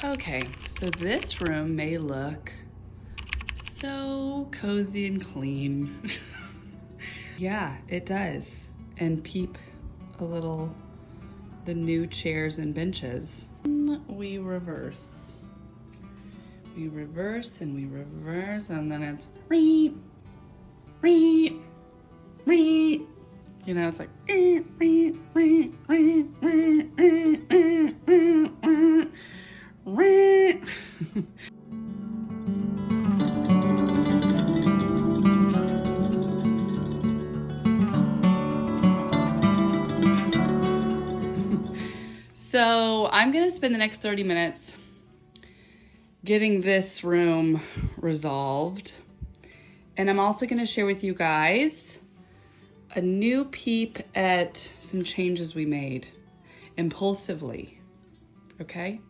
Okay, so this room may look so cozy and clean. Yeah, it does. And peep a little the new chairs and benches. We reverse. We reverse and we reverse, and then it's reet, reet, reet. You know, it's like reet, reet, reet, reet, reet, reet, reet, reet, reet. So I'm gonna spend the next 30 minutes getting this room resolved. And I'm also gonna share with you guys a new peep at some changes we made impulsively, okay?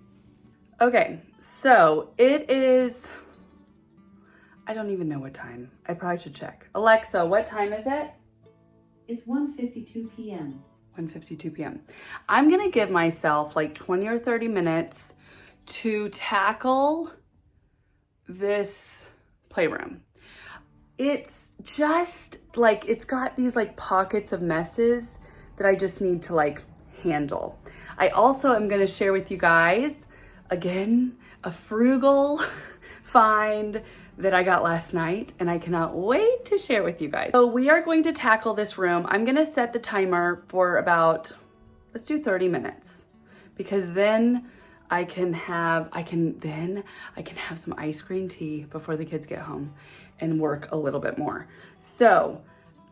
Okay, so it is, I don't even know what time. I probably should check. Alexa, what time is it? It's 1:52 p.m. 1:52 p.m. I'm gonna give myself like 20 or 30 minutes to tackle this playroom. It's just like, it's got these like pockets of messes that I just need to like handle. I also am gonna share with you guys, again, a frugal find that I got last night, and I cannot wait to share with you guys. So we are going to tackle this room. I'm gonna set the timer for about, let's do 30 minutes, because then I can have some ice cream tea before the kids get home and work a little bit more. So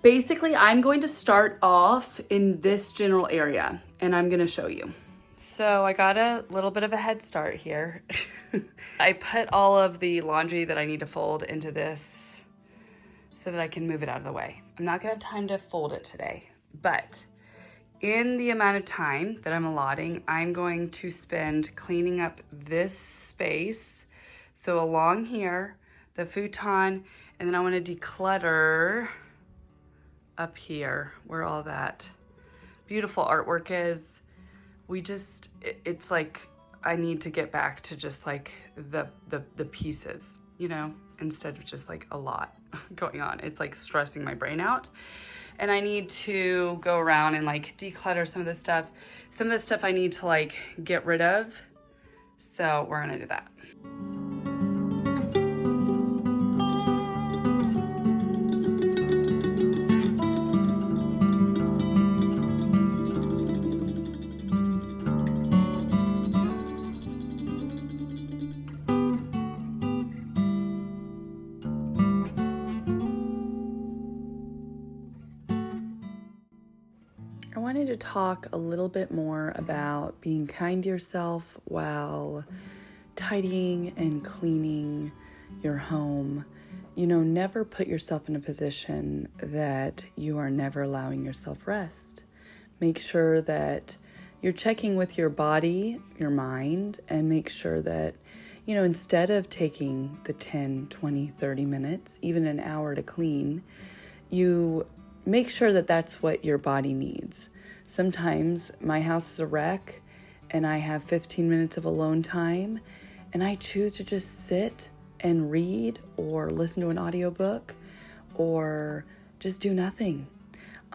basically I'm going to start off in this general area and I'm gonna show you. So I got a little bit of a head start here. I put all of the laundry that I need to fold into this so that I can move it out of the way. I'm not gonna have time to fold it today, but in the amount of time that I'm allotting, I'm going to spend cleaning up this space. So along here, the futon, and then I wanna declutter up here where all that beautiful artwork is. It's like, I need to get back to just like the pieces, you know, instead of just like a lot going on. It's like stressing my brain out. And I need to go around and like declutter some of this stuff. Some of the stuff I need to like get rid of. So we're gonna do that. I wanted to talk a little bit more about being kind to yourself while tidying and cleaning your home. You know, never put yourself in a position that you are never allowing yourself rest. Make sure that you're checking with your body, your mind, and make sure that, you know, instead of taking the 10, 20, 30 minutes, even an hour to clean, you make sure that that's what your body needs. Sometimes my house is a wreck and I have 15 minutes of alone time and I choose to just sit and read or listen to an audiobook or just do nothing,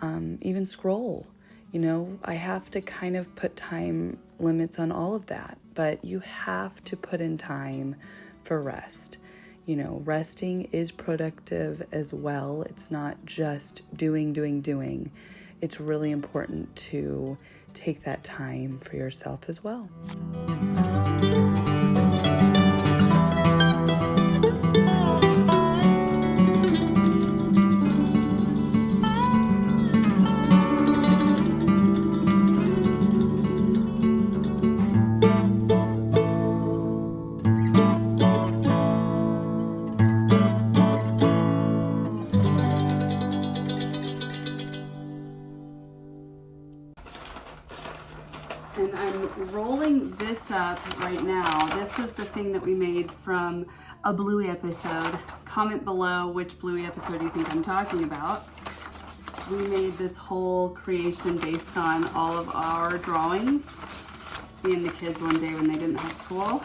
even scroll. You know, I have to kind of put time limits on all of that, but you have to put in time for rest. You know, resting is productive as well. It's not just doing. It's really important to take that time for yourself as well. And I'm rolling this up right now. This was the thing that we made from a Bluey episode. Comment below which Bluey episode you think I'm talking about. We made this whole creation based on all of our drawings. Me and the kids one day when they didn't have school.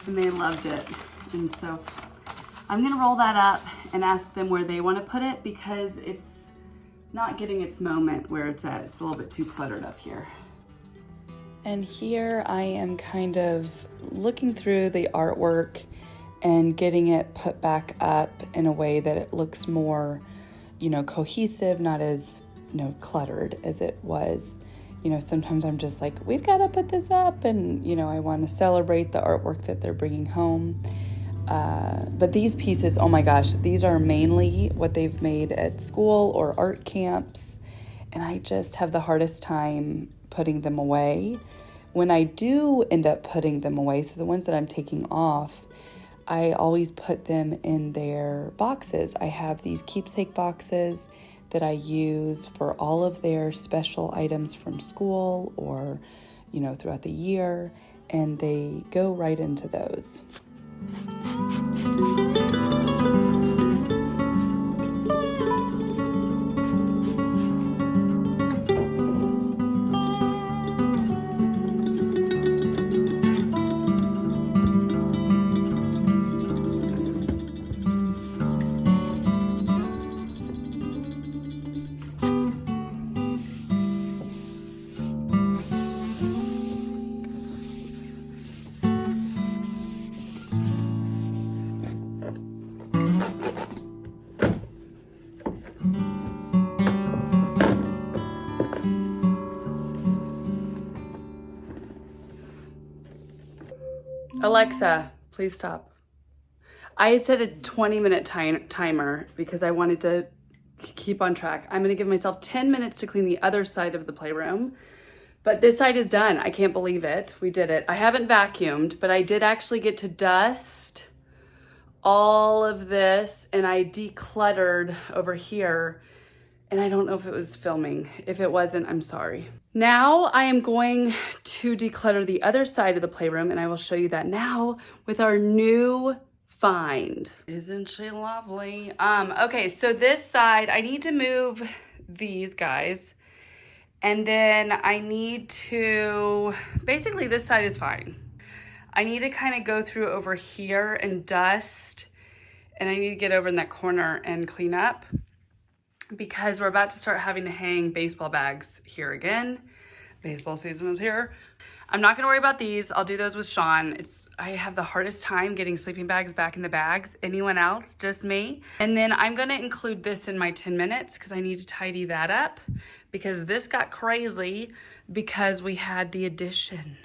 and they loved it. And so I'm gonna roll that up and ask them where they wanna put it because it's not getting its moment where it's at. It's a little bit too cluttered up here. And here I am kind of looking through the artwork and getting it put back up in a way that it looks more, cohesive, not as, cluttered as it was. Sometimes I'm just like, we've got to put this up, and, I want to celebrate the artwork that they're bringing home. But these pieces, oh my gosh, these are mainly what they've made at school or art camps, and I just have the hardest time putting them away. When I do end up putting them away, so the ones that I'm taking off, I always put them in their boxes. I have these keepsake boxes that I use for all of their special items from school or, throughout the year, and they go right into those. Alexa, please stop. I had set a 20-minute timer because I wanted to keep on track. I'm gonna give myself 10 minutes to clean the other side of the playroom, but this side is done. I can't believe it. We did it. I haven't vacuumed, but I did actually get to dust all of this, and I decluttered over here, and I don't know if it was filming. If it wasn't, I'm sorry. Now I am going to declutter the other side of the playroom, and I will show you that now with our new find. Isn't she lovely? Okay, so this side, I need to move these guys, and then I need to, basically this side is fine. I need to kind of go through over here and dust, and I need to get over in that corner and clean up, because we're about to start having to hang baseball bags here again. Baseball season is here. I'm not gonna worry about these. I'll do those with Sean. I have the hardest time getting sleeping bags back in the bags. Anyone else? Just me? And then I'm gonna include this in my 10 minutes because I need to tidy that up, because this got crazy because we had the addition.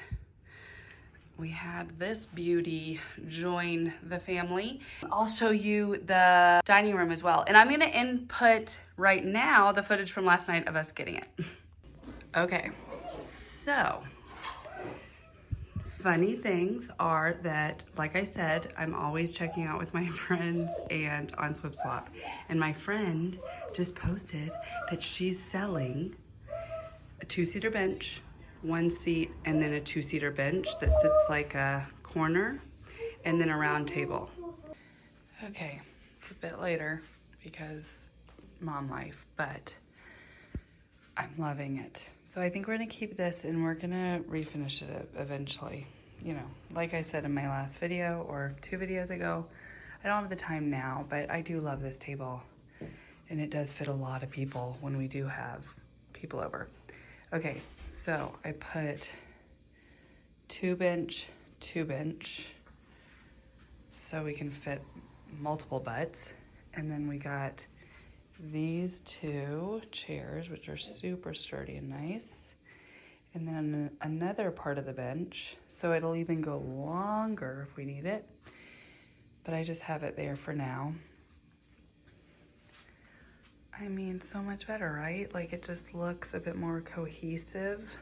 We had this beauty join the family. I'll show you the dining room as well. And I'm gonna input right now the footage from last night of us getting it. Okay, so funny things are that, like I said, I'm always checking out with my friends and on SwipSwap. And my friend just posted that she's selling a 2-seater bench, 1 seat, and then a 2-seater bench that sits like a corner, and then a round table. Okay, it's a bit later because mom life, but I'm loving it. So I think we're gonna keep this and we're gonna refinish it eventually. Like I said in my last video or 2 videos ago, I don't have the time now, but I do love this table, and it does fit a lot of people when we do have people over. Okay, so I put 2 bench, 2 bench, so we can fit multiple butts. And then we got these 2 chairs, which are super sturdy and nice. And then another part of the bench, so it'll even go longer if we need it. But I just have it there for now. I mean, so much better, right? Like, it just looks a bit more cohesive.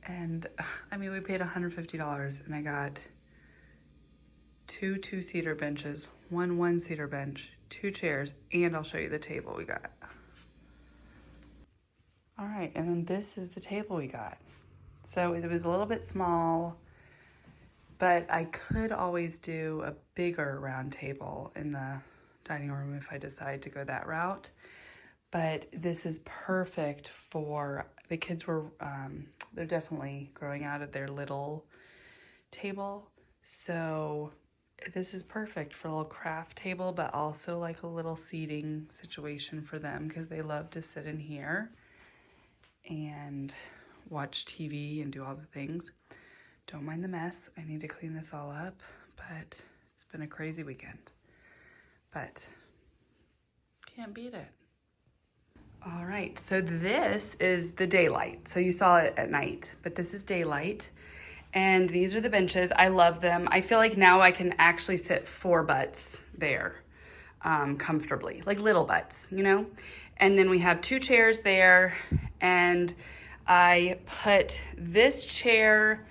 And I mean, we paid $150 and I got 2 2-seater benches, 1 1-seater bench, 2 chairs, and I'll show you the table we got. All right, and then this is the table we got. So it was a little bit small, but I could always do a bigger round table in the dining room if I decide to go that route. But this is perfect for the kids. They're definitely growing out of their little table. So this is perfect for a little craft table, but also like a little seating situation for them because they love to sit in here and watch TV and do all the things. Don't mind the mess. I need to clean this all up, but it's been a crazy weekend. But can't beat it. All right, so this is the daylight. So you saw it at night, but this is daylight. And these are the benches. I love them. I feel like now I can actually sit 4 butts there comfortably, like little butts, you know? And then we have 2 chairs there, and I put this chair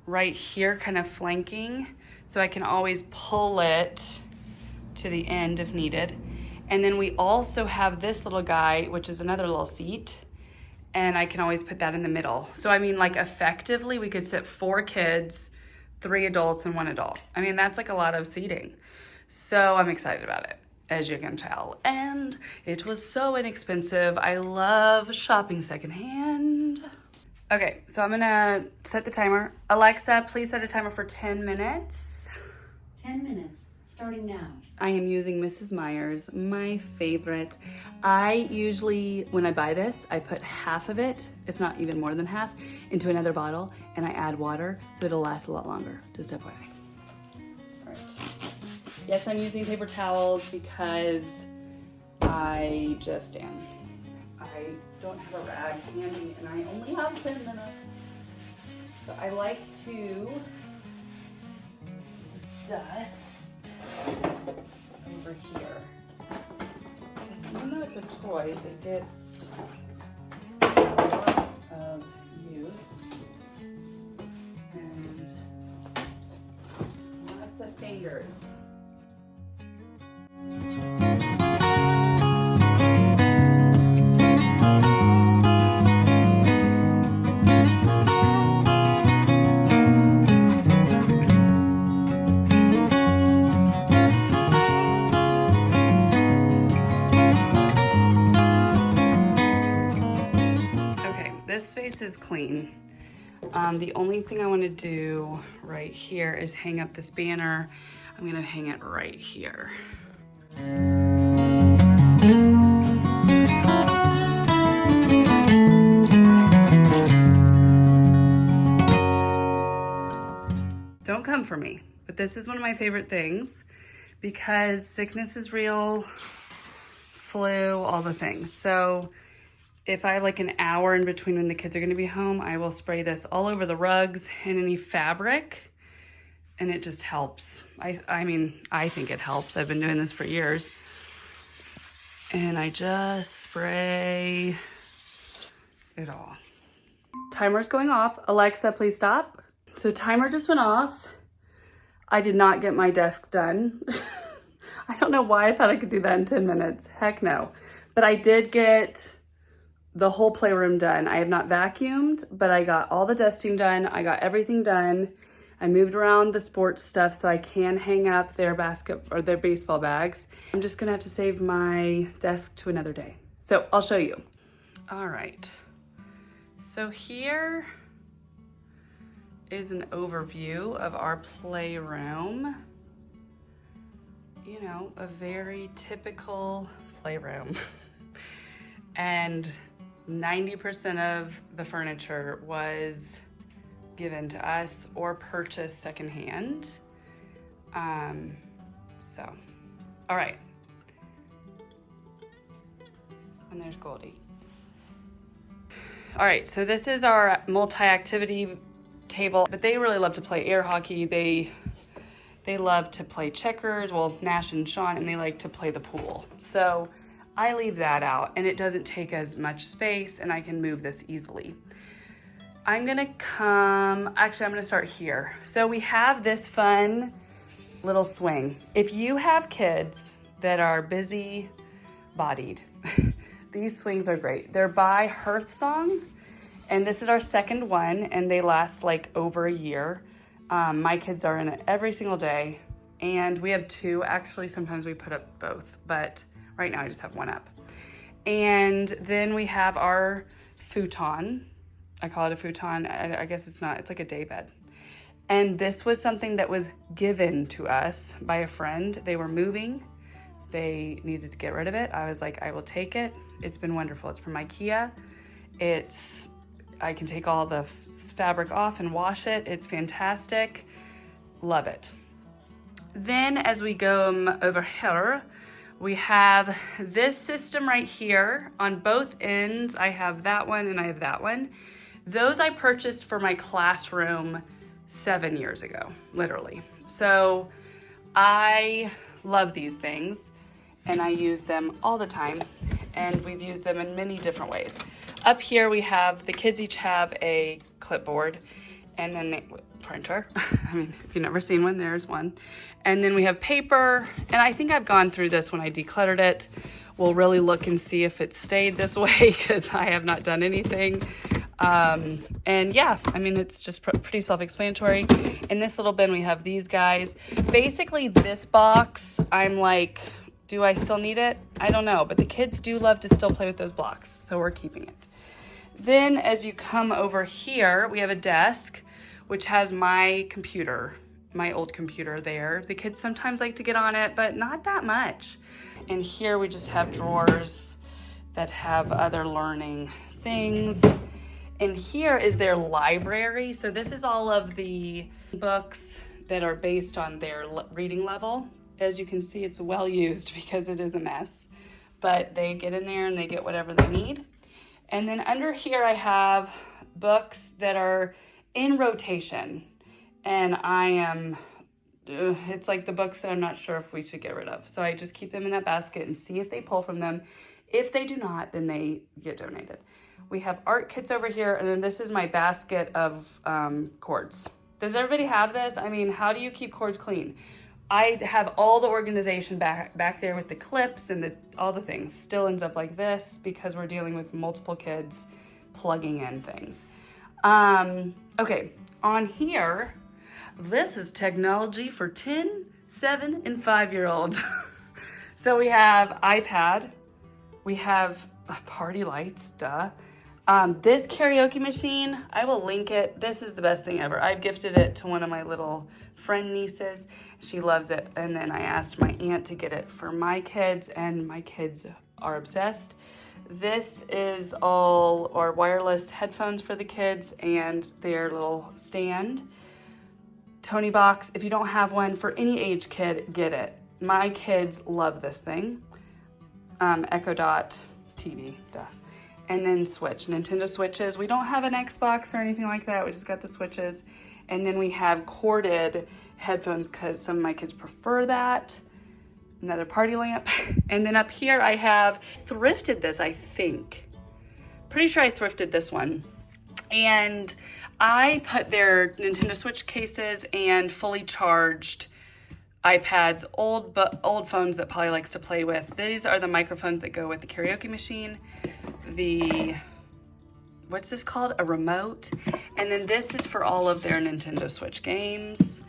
right here kind of flanking so I can always pull it to the end if needed. And then we also have this little guy, which is another little seat, and I can always put that in the middle. So I mean, like effectively we could sit 4 kids, 3 adults and 1 adult. I mean, that's like a lot of seating. So I'm excited about it, as you can tell. And it was so inexpensive. I love shopping secondhand. Okay, so I'm gonna set the timer. Alexa, please set a timer for 10 minutes. 10 minutes, starting now. I am using Mrs. Meyer's, my favorite. I usually, when I buy this, I put half of it, if not even more than half, into another bottle, and I add water, so it'll last a lot longer, just FYI. All right. Yes, I'm using paper towels because I just am. I don't have a rag handy, and I only have 10 minutes. So I like to dust over here. Because even though it's a toy, it gets a lot of use. And lots of fingers. This space is clean. The only thing I want to do right here is hang up this banner. I'm going to hang it right here. Don't come for me, but this is one of my favorite things because sickness is real, flu, all the things. So if I have like an hour in between when the kids are gonna be home, I will spray this all over the rugs and any fabric, and it just helps. I mean, I think it helps. I've been doing this for years. And I just spray it all. Timer's going off. Alexa, please stop. So timer just went off. I did not get my desk done. I don't know why I thought I could do that in 10 minutes. Heck no. But I did get the whole playroom done. I have not vacuumed, but I got all the dusting done. I got everything done. I moved around the sports stuff so I can hang up their their baseball bags. I'm just gonna have to save my desk to another day. So I'll show you. All right. So here is an overview of our playroom. You know, a very typical playroom. And 90% of the furniture was given to us or purchased secondhand. So, all right. And there's Goldie. All right, so this is our multi-activity table, but they really love to play air hockey. They love to play checkers, well, Nash and Sean, and they like to play the pool. So I leave that out, and it doesn't take as much space, and I can move this easily. I'm gonna start here. So we have this fun little swing. If you have kids that are busy-bodied, these swings are great. They're by Hearthsong, and this is our second one, and they last like over a year. My kids are in it every single day, and we have 2. Actually, sometimes we put up both, but right now I just have 1 up. And then we have our futon. I call it a futon. I guess it's not. It's like a day bed. And this was something that was given to us by a friend. They were moving. They needed to get rid of it. I was like, I will take it. It's been wonderful. It's from IKEA. I can take all the fabric off and wash it. It's fantastic. Love it. Then as we go over here, we have this system right here on both ends. I have that one and I have that one. Those I purchased for my classroom 7 years ago, literally. So I love these things and I use them all the time, and we've used them in many different ways. Up here we have, the kids each have a clipboard and then printer. I mean, if you've never seen one, there's one. And then we have paper, and I think I've gone through this when I decluttered it. We'll really look and see if it stayed this way because I have not done anything. And yeah, I mean, it's just pretty self-explanatory. In this little bin, we have these guys. Basically, this box, I'm like, do I still need it? I don't know, but the kids do love to still play with those blocks, so we're keeping it. Then as you come over here, we have a desk, which has my computer, my old computer there. The kids sometimes like to get on it, but not that much. And here we just have drawers that have other learning things. And here is their library. So this is all of the books that are based on their reading level. As you can see, it's well used because it is a mess, but they get in there and they get whatever they need. And then under here, I have books that are in rotation, and it's like the books that I'm not sure if we should get rid of. So I just keep them in that basket and see if they pull from them. If they do not, then they get donated. We have art kits over here, and then this is my basket of cords. Does everybody have this? I mean, how do you keep cords clean? I have all the organization back there with the clips and all the things. Still ends up like this because we're dealing with multiple kids plugging in things. Okay, on here, this is technology for 10, 7, and 5-year-olds. So we have iPad, we have party lights, duh. This karaoke machine, I will link it. This is the best thing ever. I've gifted it to one of my little friend nieces. She loves it. And then I asked my aunt to get it for my kids, and my kids are obsessed. This is all our wireless headphones for the kids and their little stand. Tony box, if you don't have one for any age kid, get it. My kids love this thing. Echo Dot TV, duh. And then Switch, Nintendo Switches. We don't have an Xbox or anything like that. We just got the Switches. And then we have corded headphones because some of my kids prefer that. Another party lamp. And then up here I have thrifted this, I think. Pretty sure I thrifted this one. And I put their Nintendo Switch cases and fully charged iPads, old phones that Polly likes to play with. These are the microphones that go with the karaoke machine. What's this called? A remote. And then this is for all of their Nintendo Switch games.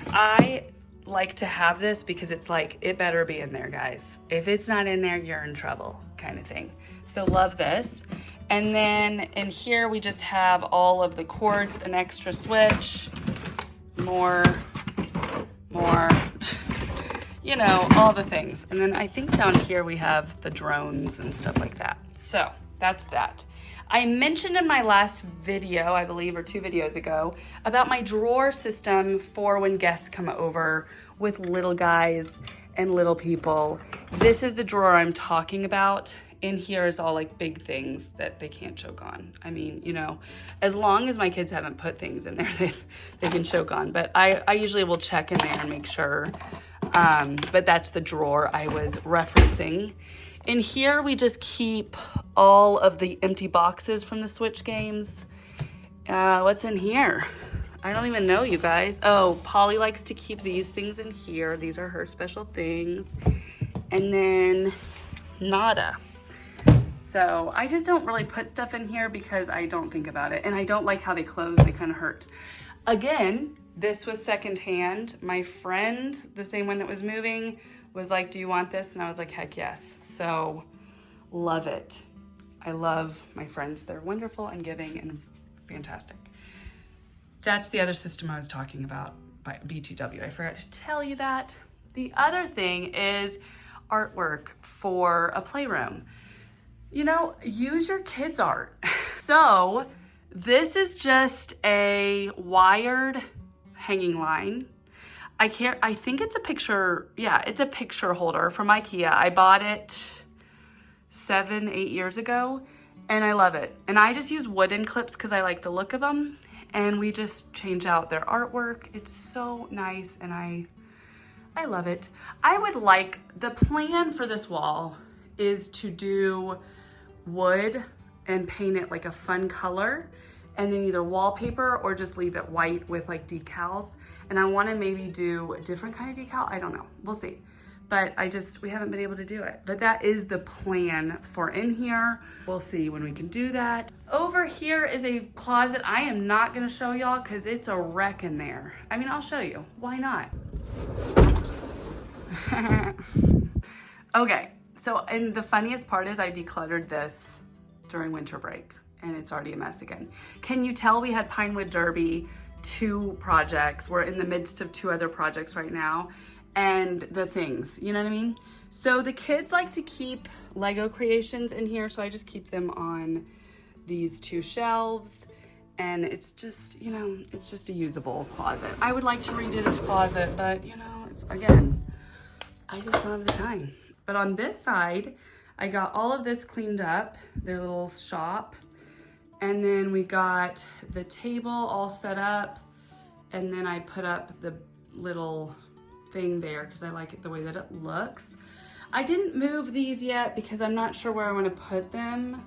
I like to have this because it's like, it better be in there, guys. If it's not in there, you're in trouble, kind of thing. So love this. And then in here, we just have all of the cords, an extra switch, more, you know, all the things. And then I think down here we have the drones and stuff like that. So that's that. I mentioned in my last video, I believe, or 2 videos ago, about my drawer system for when guests come over with little guys and little people. This is the drawer I'm talking about. In here is all like big things that they can't choke on. I mean, you know, as long as my kids haven't put things in there they can choke on. But I usually will check in there and make sure. But that's the drawer I was referencing. In here, we just keep all of the empty boxes from the Switch games. What's in here? I don't even know, you guys. Oh, Polly likes to keep these things in here. These are her special things. And then nada. So I just don't really put stuff in here because I don't think about it. And I don't like how they close. They kind of hurt. Again, this was secondhand. My friend, the same one that was moving, was like, do you want this? And I was like, heck yes. So love it. I love my friends. They're wonderful and giving and fantastic. That's the other system I was talking about by BTW. I forgot to tell you that. The other thing is artwork for a playroom. You know, use your kids' art. So this is just a wired hanging line. I think it's a picture, yeah, it's a picture holder from IKEA. I bought it 7-8 years ago and I love it. And I just use wooden clips because I like the look of them. And we just change out their artwork. It's so nice and I love it. I would like, the plan for this wall is to do wood and paint it like a fun color and then either wallpaper or just leave it white with like decals. And I wanna maybe do a different kind of decal. I don't know, we'll see. But we haven't been able to do it. But that is the plan for in here. We'll see when we can do that. Over here is a closet. I am not gonna show y'all because it's a wreck in there. I mean, I'll show you, why not? Okay, so, and the funniest part is I decluttered this during winter break and it's already a mess again. Can you tell we had Pinewood Derby 2 projects? We're in the midst of 2 other projects right now and the things, you know what I mean? So the kids like to keep Lego creations in here, so I just keep them on these 2 shelves and it's just, you know, it's just a usable closet. I would like to redo this closet, but you know, it's, again, I just don't have the time. But on this side, I got all of this cleaned up, their little shop. And then we got the table all set up. And then I put up the little thing there because I like it the way that it looks. I didn't move these yet because I'm not sure where I want to put them.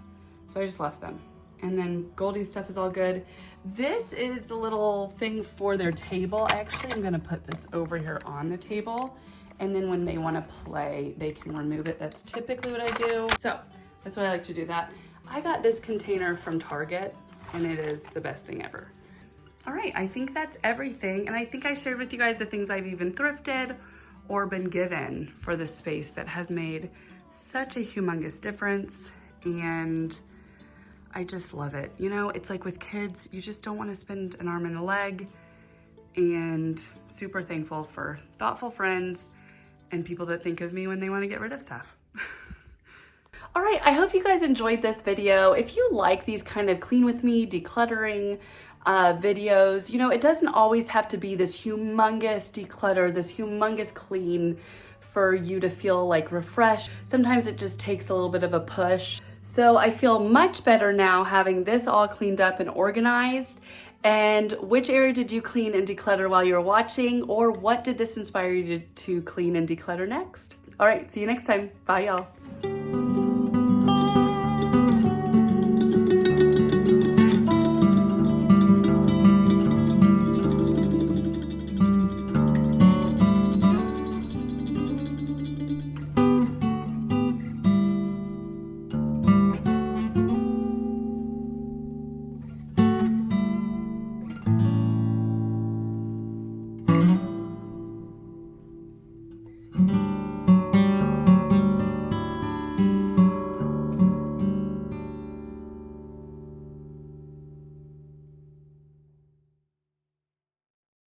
So I just left them. And then Goldie's stuff is all good. This is the little thing for their table. Actually, I'm gonna put this over here on the table. And then when they wanna play, they can remove it. That's typically what I do. So that's what I like to do that. I got this container from Target and it is the best thing ever. All right, I think that's everything. And I think I shared with you guys the things I've even thrifted or been given for this space that has made such a humongous difference. And I just love it. You know, it's like with kids, you just don't want to spend an arm and a leg, and super thankful for thoughtful friends and people that think of me when they want to get rid of stuff. All right, I hope you guys enjoyed this video. If you like these kind of clean with me, decluttering videos, you know, it doesn't always have to be this humongous declutter, this humongous clean for you to feel like refreshed. Sometimes it just takes a little bit of a push. So I feel much better now having this all cleaned up and organized. And which area did you clean and declutter while you were watching? Or what did this inspire you to clean and declutter next? All right, see you next time. Bye, y'all.